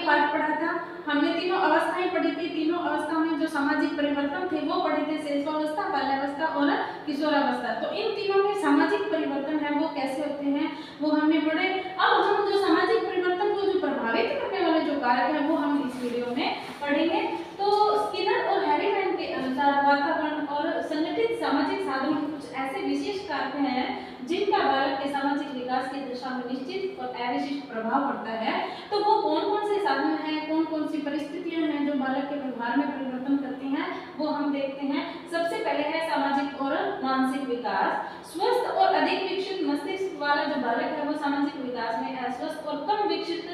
Part पढ़ा था, हमने तीनों अवस्थाएं पढ़ी थी। तीनों अवस्था में जो सामाजिक परिवर्तन थे वो पढ़े थे, शिशुअवस्था, बाल्यावस्था और किशोरावस्था। तो इन तीनों में सामाजिक परिवर्तन है वो कैसे होते हैं वो हमने पढ़े। अब हम जो सामाजिक परिवर्तन को जो प्रभावित करने वाले जो कारक है वो हम इस वीडियो में पढ़ेंगे। तो स्किनर और हैरीमैन के अनुसार वातावरण और संगठित सामाजिक साधनों कुछ ऐसे विशेष कारक हैं जिनका बालक के सामाजिक विकास की दिशा में निश्चित और अविशिष्ट प्रभाव पड़ता है। तो वो कौन कौन से साधन हैं, कौन कौन सी परिस्थितियां हैं जो बालक के व्यवहार में परिवर्तन करती हैं वो हम देखते हैं। सबसे पहले है सामाजिक और मानसिक विकास। स्वस्थ और अधिक विकसित मस्तिष्क वाला जो बालक है वो सामाजिक विकास में अस्वस्थ और कम विकसित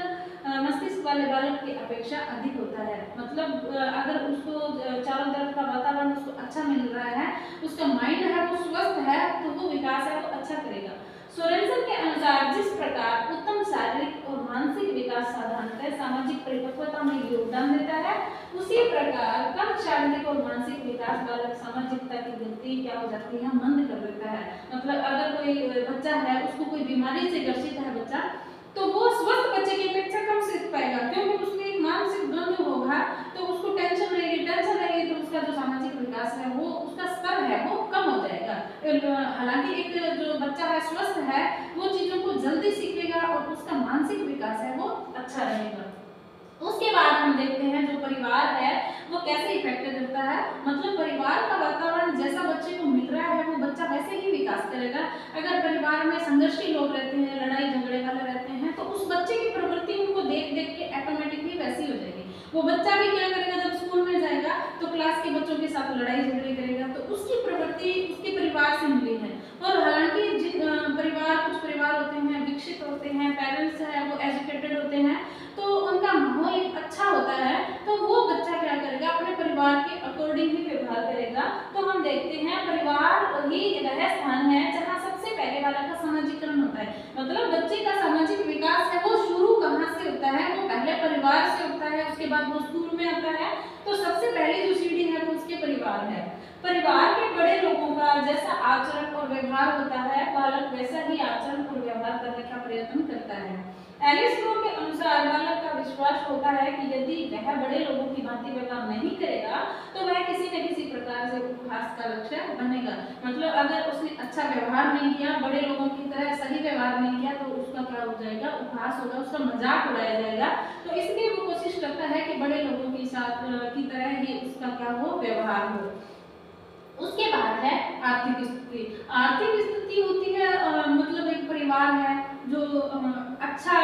मस्तिष्क वाले बालक की अपेक्षा अधिक होता है। मतलब अगर उसको चारों तरफ का वातावरण उसको अच्छा मिल रहा है, उसका माइंड है वो स्वस्थ है, तो वो विकास है वो अच्छा करेगा। सोरेनसन के अनुसार जिस प्रकार उत्तम शारीरिक और मानसिक विकास साधारणतः सामाजिक परिपक्वता में योगदान देता है, उसी प्रकार कम शारीरिक और मानसिक विकास बालक सामाजिकता की गति क्या हो जाती है, मंद कर देता है। मतलब अगर कोई बच्चा है उसको कोई बीमारी से ग्रसित है बच्चा, तो वो स्वस्थ बच्चे की अपेक्षा कम सीख पाएगा, क्योंकि उसमें एक मानसिक द्वंद्व होगा, तो उसको टेंशन रहेगी तो उसका जो सामाजिक विकास है वो उसका स्तर है वो कम हो जाएगा। हालांकि एक जो बच्चा है स्वस्थ है वो चीजों को जल्दी सीखेगा और उसका मानसिक विकास है वो अच्छा रहेगा। उसके बाद हम देखते हैं जो परिवार है वो कैसे इफेक्ट करता है। मतलब परिवार का वातावरण जैसा बच्चे को मिल रहा है वो बच्चा वैसे ही विकास करेगा। अगर परिवार में संघर्षी लोग रहते हैं, लड़ाई झगड़े वाले रहते हैं, तो उस बच्चे की प्रवृत्ति उनको देख देख के ऑटोमेटिकली वैसी हो जाएगी। वो बच्चा भी क्या करेगा, जब स्कूल में जाएगा तो क्लास के बच्चों के साथ लड़ाई झगड़े करेगा, तो उसकी प्रवृत्ति उसके परिवार से मिली है। और हालांकि कुछ परिवार होते हैं विकसित होते हैं, पेरेंट्स है वो एजुकेटेड होते हैं, तो उनका माहौल अच्छा होता है, तो वो बच्चा क्या करेगा, अपने परिवार के अकॉर्डिंग ही व्यवहार करेगा। तो हम देखते हैं परिवार ही वह स्थान है जहाँ सबसे पहले वाला का सामाजिकरण होता है। मतलब बच्चे का सामाजिक विकास है वो शुरू कहाँ से होता है, वो पहले परिवार से होता है, उसके बाद वो स्कूल में आता है। तो सबसे पहली जो सीढ़ी है वो उसके परिवार है। परिवार के बड़े लोगों का जैसा आचरण और व्यवहार होता है, बालक वैसा ही आचरण और व्यवहार करने का प्रयत्न करता है। एलिस ब्रो के अनुसार बालक का विश्वास होता है कि यदि वह बड़े लोगों की भांति व्यवहार नहीं करेगा तो वह किसी न किसी प्रकार से उपहास का लक्ष्य बनेगा। मतलब अगर उसने अच्छा व्यवहार नहीं किया, बड़े लोगों की तरह सही व्यवहार नहीं किया, तो उसका क्या हो जाएगा, उपहास होगा, उसका मजाक उड़ाया जाएगा। तो इसलिए वो कोशिश करता है कि बड़े लोगों के साथ की तरह ही उसका क्या हो, व्यवहार हो। उसके बाद है आर्थिक स्थिति। आर्थिक स्थिति होती है मतलब एक परिवार है जो अच्छा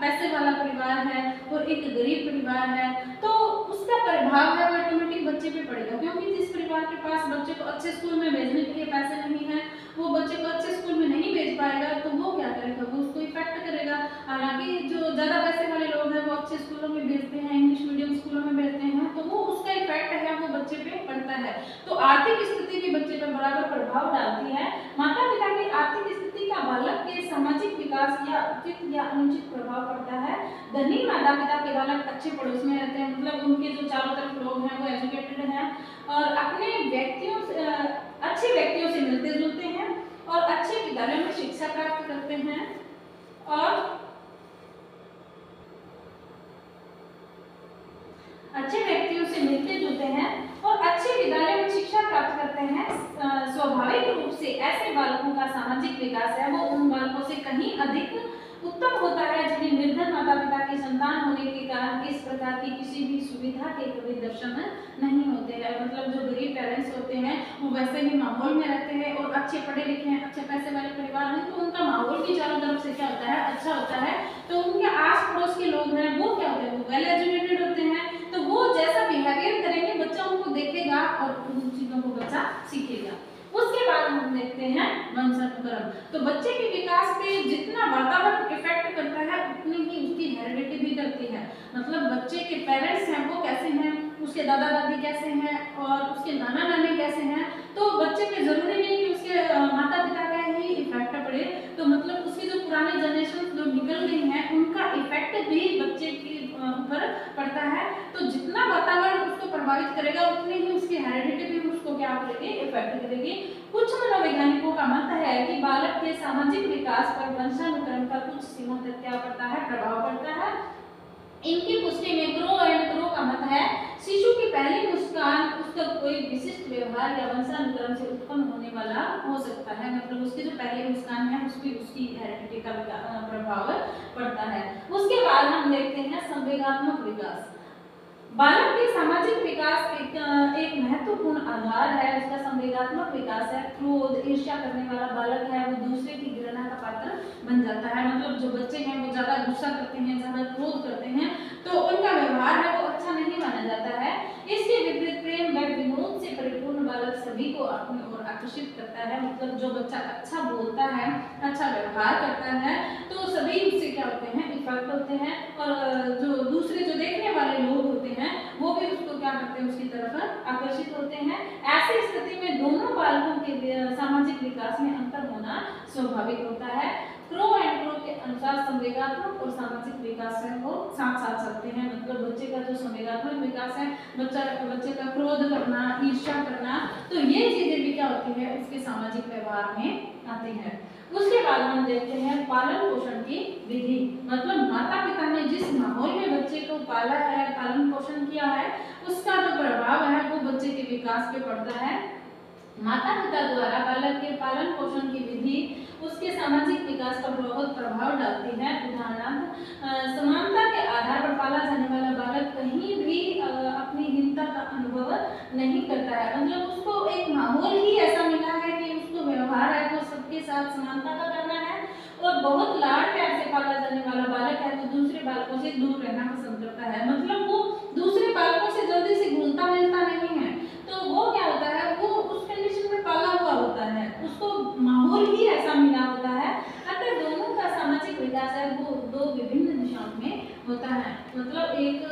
पैसे वाला परिवार है और एक गरीब परिवार है, तो उसका प्रभाव है वो ऑटोमेटिक बच्चे पे पड़ेगा। क्योंकि जिस परिवार के पास बच्चे को अच्छे स्कूल में भेजने के लिए पैसे नहीं है, वो बच्चे को अच्छे स्कूल में नहीं भेज पाएगा, तो वो क्या करेगा, वो उसको इफेक्ट करेगा। हालांकि जो ज्यादा पैसे वाले लोग हैं वो अच्छे स्कूलों में भेजते हैं, इंग्लिश मीडियम स्कूलों में भेजते हैं, तो वो उसका इफेक्ट है वो बच्चे पे पड़ता है। तो आर्थिक स्थिति भी बच्चे पर बराबर प्रभाव डालती है। माता पिता की आर्थिक स्थिति का बालक के सामाजिक विकास या उचित या अनुचित प्रभाव पड़ता है। धनी माता पिता के बालक अच्छे पड़ोस में रहते हैं, मतलब उनके जो चारों तरफ लोग हैं वो एजुकेटेड हैं और अपने अच्छे व्यक्तियों से मिलते जुलते हैं और अच्छे विद्यालयों में शिक्षा प्राप्त करते हैं और अच्छे व्यक्तियों से मिलते जुलते हैं और अच्छे विद्यालय में शिक्षा प्राप्त करते हैं। स्वाभाविक रूप से ऐसे बालकों का सामाजिक विकास है वो उन बालकों से कहीं अधिक उत्तम होता है जिन्हें निर्धन माता पिता की संतान होने के कारण इस प्रकार की किसी भी सुविधा के कभी दर्शन नहीं होते हैं। मतलब जो गरीब पेरेंट्स होते हैं वो वैसे ही माहौल में रहते हैं और अच्छे पढ़े लिखे हैं, अच्छे पैसे वाले परिवार हैं, तो उनका माहौल भी चारों तरफ से क्या होता है, अच्छा होता है। तो उनके आस पड़ोस के लोग हैं वो क्या होते हैं, वो वेल एजुकेटेड होते हैं, तो वो जैसा बिहेवियर करेंगे बच्चा उनको देखेगा और उन चीजों को बच्चा सीखेगा। उसके बाद हम देखते हैं वंशानुक्रम। तो बच्चे के विकास पे जितना वातावरण इफेक्ट करता है उतनी ही उसकी हेरिडिटी भी करती है। मतलब बच्चे के पेरेंट्स हैं वो कैसे हैं, उसके दादा दादी कैसे हैं और उसके नाना नानी कैसे हैं, तो बच्चे पे जरूरी नहीं कि उसके माता पिता का ही इफेक्ट पड़े। तो मतलब उसकी जो पुरानी जनरेशन जो निकल गई हैं उनका इफेक्ट भी बच्चे के ऊपर पड़ता है। तो जितना वातावरण उसको प्रभावित करेगा उतनी ही उसकी हेरिडिटी भी उसको क्या करेगी, इफेक्ट करेगी। कुछ मनोवैज्ञानिकों का मत है कि बालक के सामाजिक विकास पर वंशानुक्रम का कुछ सीमा तक क्या पड़ता है, प्रभाव पड़ता है। इनकी पुष्टि में ग्रो एंड ग्रो का मत है शिशु की पहली मुस्कान उसका कोई विशिष्ट व्यवहार या वंशानुक्रम से उत्पन्न होने वाला हो सकता है, मतलब उसकी जो पहली मुस्कान है उसकी हेरिडिटी का प्रभाव पड़ता है। उसके बाद हम देखते हैं संवेगात्मक विकास। बालक के सामाजिक विकास एक महत्वपूर्ण आधार है उसका संवेगात्मक विकास है। क्रोध ईर्ष्या करने वाला बालक है वो दूसरे की घृणा का पात्र बन जाता है, मतलब जो बच्चे हैं वो ज्यादा गुस्सा करते हैं, ज्यादा क्रोध करते हैं, तो उनका व्यवहार है वो अच्छा नहीं माना जाता है। इसके विपरीत प्रेम व विनोद से परिपूर्ण बालक सभी को अपनी ओर आकर्षित करता है, मतलब जो बच्चा अच्छा बोलता है, अच्छा व्यवहार करता है, तो सभी उससे क्या होते हैं, इफेक्ट होते हैं, और जो दूसरे जो देखने वाले लोग होते हैं वो भी उसको क्या करते हैं, उसकी तरफ आकर्षित होते हैं। ऐसी स्थिति में दोनों बालकों के सामाजिक विकास में अंतर होना स्वाभाविक होता है। क्रो एंड क्रो के अनुसार संवेगात्मक और सामाजिक विकास है वो साथ साथ चलते हैं, मतलब बच्चे का जो संवेगात्मक विकास है, बच्चे का क्रोध करना, ईर्ष्या करना, तो ये चीजें भी क्या होती है उसके सामाजिक व्यवहार में आती है। उसके बाद हम देखते हैं पालन पोषण की विधि, मतलब माता पिता ने जिस माहौल में बच्चे को पाला है, पालन पोषण किया है, उसका जो प्रभाव है वो बच्चे के विकास पे पड़ता है। माता पिता द्वारा बालक के पालन पोषण की विधि उसके सामाजिक विकास पर बहुत प्रभाव डालती है। उदाहरणार्थ समानता के आधार पर पाला जाने वाला बालक कहीं भी अपनी हीनता का अनुभव नहीं करता है, मतलब उसको एक माहौल ही ऐसा मिला है कि उसको व्यवहार है वो सबके साथ समानता का करना है, और बहुत लाड प्यार से पाला जाने वाला बालक है वो दूसरे बालकों से दूर रहना पसंद करता है, मतलब वो दूसरे बालकों से जल्दी से घुलता मिलता नहीं है, तो वो क्या होता है वो उस कंडीशन में पाला हुआ होता है, उसको माहौल ही ऐसा मिला होता है। अतः दोनों का सामाजिक विकास है वो दो विभिन्न दिशाओं में होता है, मतलब एक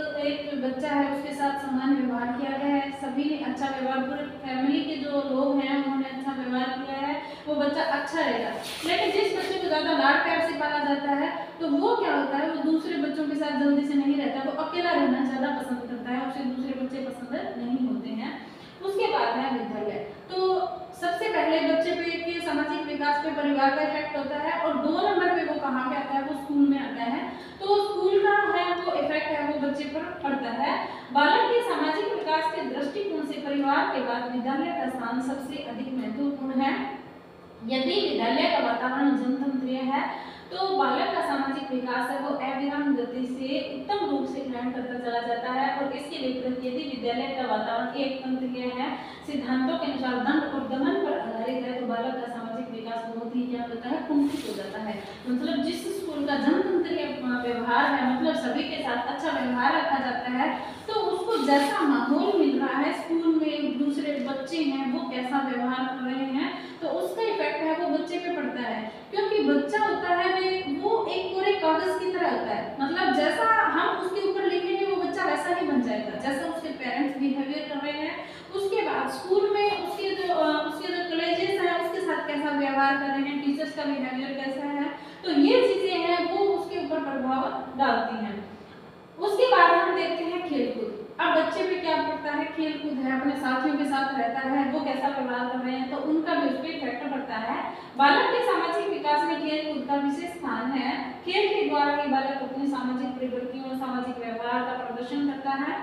बच्चा है उसके साथ समान व्यवहार किया गया है, सभी ने अच्छा व्यवहार, पूरे फैमिली के जो लोग हैं उन्होंने अच्छा व्यवहार किया है, वो बच्चा अच्छा रहेगा। लेकिन जिस बच्चे को ज्यादा लाड प्यार से पाला जाता है तो वो क्या होता है, वो दूसरे बच्चों के साथ जल्दी से नहीं रहता, वो अकेला रहना ज्यादा पसंद करता है, उसे दूसरे बच्चे पसंद नहीं होते हैं। उसके बाद है विद्यालय, तो सबसे पहले बच्चे पे के सामाजिक विकास पे परिवार का इफेक्ट होता है, और 2 नंबर पे वो कहाँ पे आता है, वो स्कूल में आता है, तो स्कूल का है वो इफेक्ट है वो बच्चे पर पड़ता है। बालक के सामाजिक विकास के दृष्टिकोण से परिवार के बाद विद्यालय का स्थान सबसे अधिक महत्वपूर्ण है। यदि विद्यालय का वातावरण जनतंत्रीय है तो बालक का सामाजिक विकास है वो अविराम गति से उत्तम रूप से ग्रहण करता चला जाता है, और इसके विपरीत यदि विद्यालय का वातावरण एक तंत्रीय है, सिद्धांतों के अनुसार दंड और दमन पर आधारित है, तो बालक का सामाजिक विकास बहुत ही क्या होता है, कुंठित हो जाता है। मतलब जिस स्कूल का जनतंत्रीय व्यवहार है, मतलब सभी के साथ अच्छा व्यवहार रखा जाता है, तो उसको जैसा माहौल मिल रहा है स्कूल में, दूसरे बच्चे हैं वो कैसा व्यवहार कर रहे हैं, तो उसका इफेक्ट है वो बच्चे पे पड़ता है, क्योंकि बच्चा होता है वो एक पूरे कागज की तरह होता है, मतलब जैसा हम उसके ऊपर लिखेंगे वो बच्चा वैसा ही बन जाएगा, जैसा उसके पेरेंट्स बिहेवियर कर रहे हैं। उसके बाद स्कूल में उसके जो कॉलेजेस हैं उसके साथ कैसा व्यवहार कर रहे हैं, टीचर्स का बिहेवियर कैसा है, तो ये चीजें हैं वो उसके ऊपर प्रभाव डालती हैं। उसके बाद हम देखते हैं खेलकूद। अब बच्चे पे क्या पड़ता है, खेलकूद है, अपने साथियों के साथ रहता है, वो कैसा व्यवहार कर रहे हैं, तो उनका भी उस पर इफेक्ट पड़ता है। बालक के सामाजिक विकास में खेलकूद का विशेष स्थान है। खेल के द्वारा ही बालक अपनी सामाजिक प्रवृत्तियों और सामाजिक व्यवहार का प्रदर्शन करता है।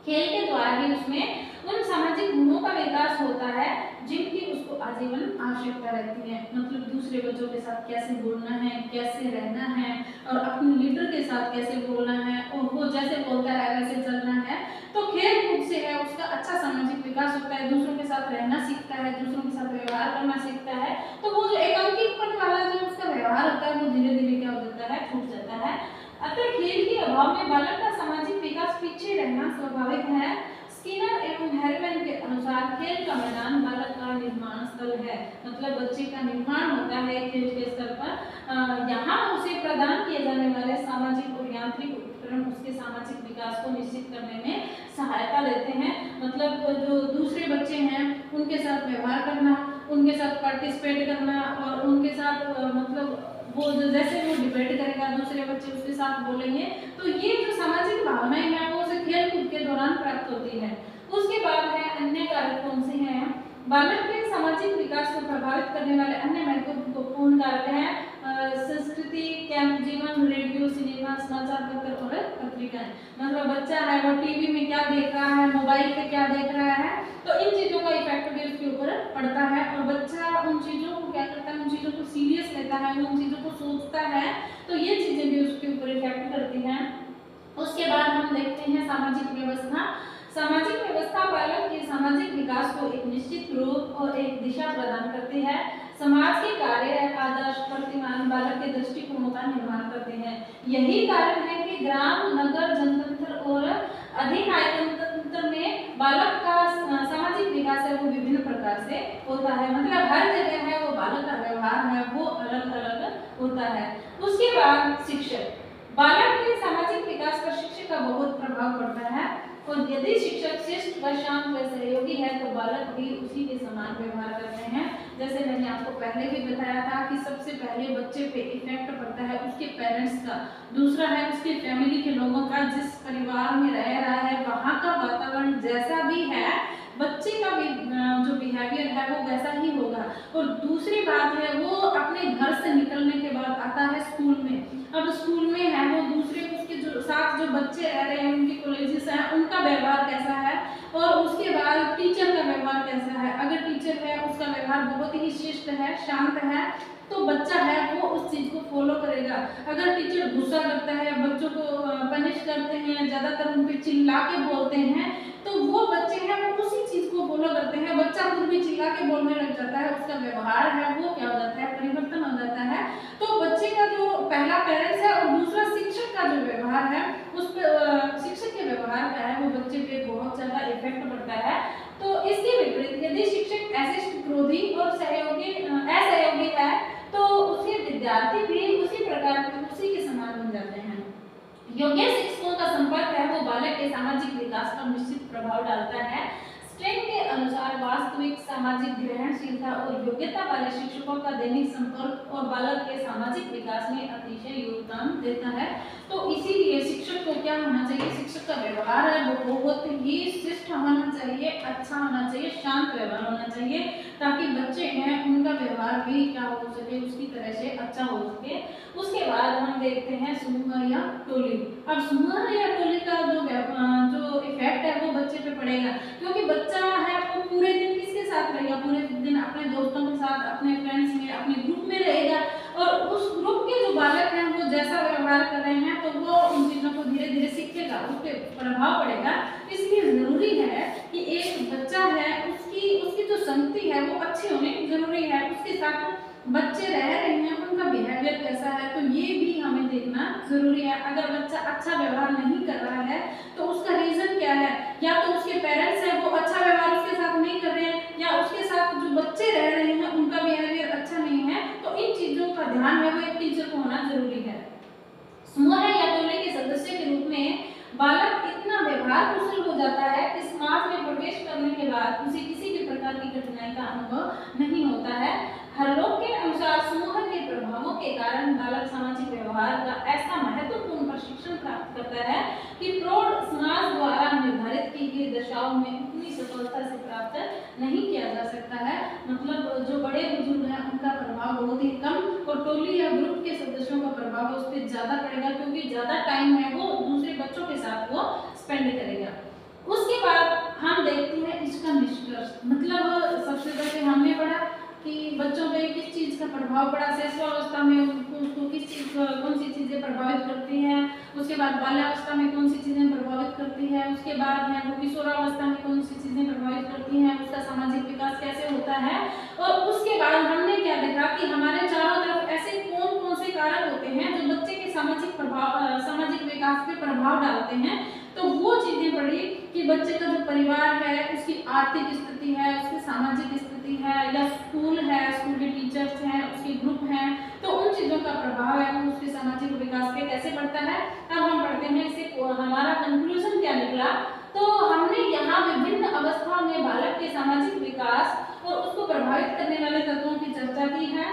खेल के द्वारा ही उसमें उन सामाजिक गुणों का विकास होता है जिनकी उसको आजीवन आवश्यकता रहती है, मतलब दूसरे बच्चों के साथ कैसे बोलना है, कैसे रहना है, और अपने लीडर के साथ कैसे बोलना है, और वो जैसे बोलता है वैसे चलना है। तो खेल कूद से है उसका अच्छा सामाजिक विकास होता है, दूसरों के साथ रहना सीखता है, दूसरों के साथ व्यवहार करना सीखता है, तो वो जो एकांकीपन वाला जो उसका व्यवहार होता है वो धीरे धीरे क्या हो जाता है, छूट जाता है। अतः खेल के अभाव में बालक का सामाजिक विकास पीछे रहना स्वाभाविक है। स्किनर एवं हेरमैन के अनुसार खेल का मैदान बालक का निर्माण स्थल है, मतलब बच्चे का निर्माण होता है खेल के स्तर पर। यहाँ उसे प्रदान किए जाने वाले सामाजिक और यांत्रिक उपकरण उसके सामाजिक विकास को निश्चित करने में सहायता देते हैं, मतलब जो दूसरे बच्चे हैं उनके साथ व्यवहार करना, उनके साथ पार्टिसिपेट करना, और उनके साथ मतलब वो जैसे वो डिबेट करेगा दूसरे बच्चे उसके साथ बोलेंगे, तो ये जो सामाजिक भावनाएं हैं वो उसे खेल कूद के दौरान प्राप्त होती है। उसके बाद है अन्य कारक कौन से हैं, बालक के सामाजिक विकास को प्रभावित करने वाले अन्य महत्वपूर्ण कारक हैं संस्कृति, कैंप जीवन, रेडियो, सिनेमा, देखना, समाचार पत्र और पत्रिकाएं। मतलब बच्चा है वो टीवी में क्या देख रहा है, मोबाइल पे क्या देख रहा है, तो इन चीज़ों का इफेक्ट भी उसके ऊपर पड़ता है और बच्चा उन चीज़ों को क्या करता है, उन चीज़ों को सीरियस लेता है, उन चीज़ों को सोचता है, तो ये चीज़ें भी उसके ऊपर इफेक्ट करती हैं। उसके बाद हम देखते हैं सामाजिक व्यवस्था। सामाजिक व्यवस्था बालक के सामाजिक विकास को एक निश्चित रूप और एक दिशा प्रदान करती है। समाज के कार्य, आदर्श, प्रतिमान बालक के दृष्टिकोणों का निर्माण करते हैं। यही कारण है कि ग्राम, नगर, जनतंत्र और अधिनायक तंत्र में बालक का सामाजिक विकास है वो विभिन्न प्रकार से होता है। मतलब हर जगह है वो बालक का व्यवहार है वो अलग अलग होता है। उसके बाद शिक्षक, बालक के सामाजिक विकास पर शिक्षक का बहुत प्रभाव पड़ता है और यदि शिक्षक शिष्ट व शांत व सहयोगी है तो बालक भी उसी के समान व्यवहार करते हैं। जैसे मैंने आपको पहले भी बताया था कि सबसे पहले बच्चे पे इफेक्ट पड़ता है उसके पेरेंट्स का, दूसरा है उसके फैमिली के लोगों का, जिस परिवार में रह रहा है वहाँ का वातावरण जैसा भी है बच्चे का भी जो बिहेवियर है वो वैसा ही होगा। और दूसरी बात है वो अपने घर से निकलने के बाद आता है स्कूल में। अब स्कूल में है वो दूसरे उसके जो साथ जो बच्चे रह रहे हैं, उनके कॉलेजेस हैं, उनका व्यवहार कैसा है और उसके बाद टीचर का व्यवहार कैसा है। अगर टीचर है उसका व्यवहार बहुत ही शिष्ट है, शांत है, तो बच्चा है वो उस चीज को फॉलो करेगा। अगर टीचर गुस्सा करता है, बच्चों को पनिश करते हैं, ज्यादातर उन पे चिल्ला के बोलते हैं, तो वो बच्चे हैं वो उसी चीज को फॉलो करते हैं। बच्चा खुद भी चिल्ला के बोलने लग जाता है, उसका व्यवहार है वो क्या हो जाता है, परिवर्तन हो जाता है। तो बच्चे का जो पहला पेरेंट्स है और दूसरा शिक्षक का जो व्यवहार है उस पर शिक्षक के व्यवहार का है वो बच्चे पे बहुत ज्यादा इफेक्ट पड़ता है। तो इसके विपरीत यदि शिक्षक ऐसे क्रोधी और सहयोगी असहयोगी है तो उसके विद्यार्थी भी उसी प्रकार के उसी के समान बन जाते हैं। योग्य शिक्षकों का संपर्क है वो बालक के सामाजिक विकास पर निश्चित प्रभाव डालता है। स्ट्रेन के अनुसार वास्तविक सामाजिक ग्रहणशीलता और योग्यता वाले शिक्षकों का दैनिक संपर्क और बालक के सामाजिक विकास में अतिशय योगदान देता है। तो इसीलिए शिक्षक को क्या होना चाहिए, शिक्षक का व्यवहार है वो बहुत ही शिष्ट होना चाहिए, अच्छा होना चाहिए, शांत व्यवहार होना चाहिए, ताकि बच्चे हैं उनका व्यवहार भी क्या हो सके, उसकी तरह से अच्छा हो सके। उसके बाद हम देखते हैं समूह या टोली। अब समूह या टोली का जो इफेक्ट है वो बच्चे पे पड़ेगा, क्योंकि बच्चा है वो पूरे दिन किसके साथ रहेगा, पूरे दिन अपने दोस्तों के साथ, अपने फ्रेंड्स में, अपने ग्रुप में रहेगा और उस ग्रुप के जो बालक हैं वो जैसा व्यवहार कर रहे हैं तो वो उन चीजों को धीरे धीरे सीखेगा, उस पर प्रभाव पड़ेगा। इसलिए जरूरी है कि एक बच्चा है उसकी जो संगति है वो अच्छी होनी जरूरी है, उसके साथ बच्चे रह रहे हैं उनका बिहेवियर कैसा है तो ये भी हमें देखना जरूरी है। अगर बच्चा अच्छा व्यवहार नहीं कर रहा है तो उसका रीजन क्या है, या तो उसके पेरेंट्स हैं वो अच्छा व्यवहार उसके साथ नहीं कर रहे हैं, या उसके साथ जो बच्चे रह रहे हैं उनका बिहेवियर अच्छा नहीं है। तो इन चीजों का ध्यान है वो एक टीचर को होना जरूरी है। समूह या टोले के सदस्य के रूप में बालक इतना व्यवहार कुशल हो जाता है कि समाज में प्रवेश करने के बाद उसे किसी भी प्रकार की कठिनाई का अनुभव नहीं होता है। हरलोक के अनुसार समूह के प्रभावों के कारण बालक सामाजिक व्यवहार का ऐसा महत्वपूर्ण प्रशिक्षण प्राप्त करता है कि प्रौढ़ समाज द्वारा निर्धारित की गई दशाओं में उतनी सफलता से प्राप्त नहीं किया जा सकता है। मतलब जो बड़े बुजुर्ग हैं उनका प्रभाव बहुत ही कम और टोली या ग्रुप के सदस्यों का प्रभाव उस पर ज्यादा पड़ेगा, क्योंकि ज्यादा टाइम है वो दूसरे बच्चों के साथ वो स्पेंड करेगा। उसके बाद हम देखते हैं इसका निष्कर्ष। मतलब सबसे पहले हमने पढ़ा कि बच्चों पे किस चीज का प्रभाव पड़ा, शैशवावस्था में उसको किस चीज कौन सी चीजें प्रभावित करती हैं, उसके बाद बाल्यावस्था में कौन सी चीजें प्रभावित करती है, उसके बाद है वो किशोरावस्था में कौन सी चीजें प्रभावित करती हैं, उसका सामाजिक विकास कैसे होता है। और उसके बाद हमने क्या देखा कि हमारे चारों तरफ ऐसे कौन कौन से कारक होते हैं जो बच्चे के सामाजिक विकास पे प्रभाव डालते हैं। तो वो चीजें पढ़ी कि बच्चे का जो परिवार है, उसकी आर्थिक स्थिति है, उसकी सामाजिक स्थिति है, या स्कूल है, स्कूल के टीचर्स हैं, उसके ग्रुप हैं, तो उन चीजों का प्रभाव है वो उसके सामाजिक विकास पे कैसे पड़ता है। अब हम पढ़ते हैं इसे हमारा कंक्लूजन क्या निकला। तो हमने यहाँ विभिन्न अवस्था में बालक के सामाजिक विकास और उसको प्रभावित करने वाले तत्वों की चर्चा की है।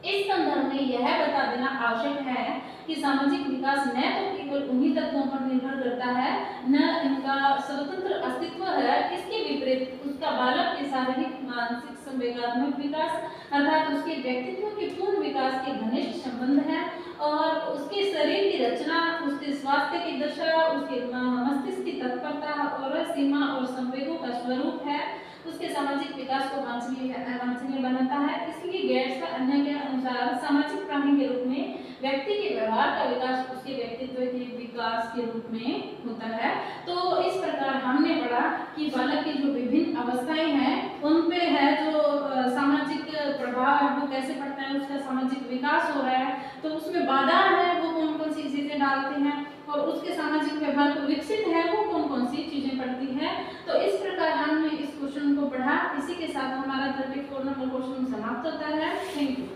इस संदर्भ में यह बता देना आवश्यक है कि सामाजिक विकास न तो केवल उन्हीं तत्वों पर निर्भर करता है, न इनका स्वतंत्र अस्तित्व है, इसके विपरीत उसका बालक के शारीरिक, मानसिक, संवेगात्मक विकास अर्थात उसके व्यक्तित्व के पूर्ण विकास के घनिष्ठ संबंध है और उसके शरीर की रचना, उसके स्वास्थ्य की दशा, उसके मस्तिष्क की तत्परता और सीमा और संवेगों का स्वरूप है, उसके सामाजिक विकास को वांछनीय बनाता है। इसलिए गेट्स का अन्य के अनुसार सामाजिक प्राणी के रूप में व्यक्ति के व्यवहार का विकास उसके व्यक्तित्व के विकास के रूप में होता है। तो इस प्रकार हमने पढ़ा कि बालक की जो विभिन्न अवस्थाएं हैं उन पे है जो सामाजिक प्रभाव है वो कैसे पड़ता है, उसका सामाजिक विकास हो रहा है, तो उसमें बाधा है वो कौन कौन सी चीजें डालते हैं, और उसके सामाजिक व्यवहार को विकसित है वो कौन कौन सी चीजें पड़ती हैं। तो इस प्रकार हमने इस क्वेश्चन को पढ़ा। इसी के साथ हमारा 34 नंबर क्वेश्चन समाप्त होता है। Thank you.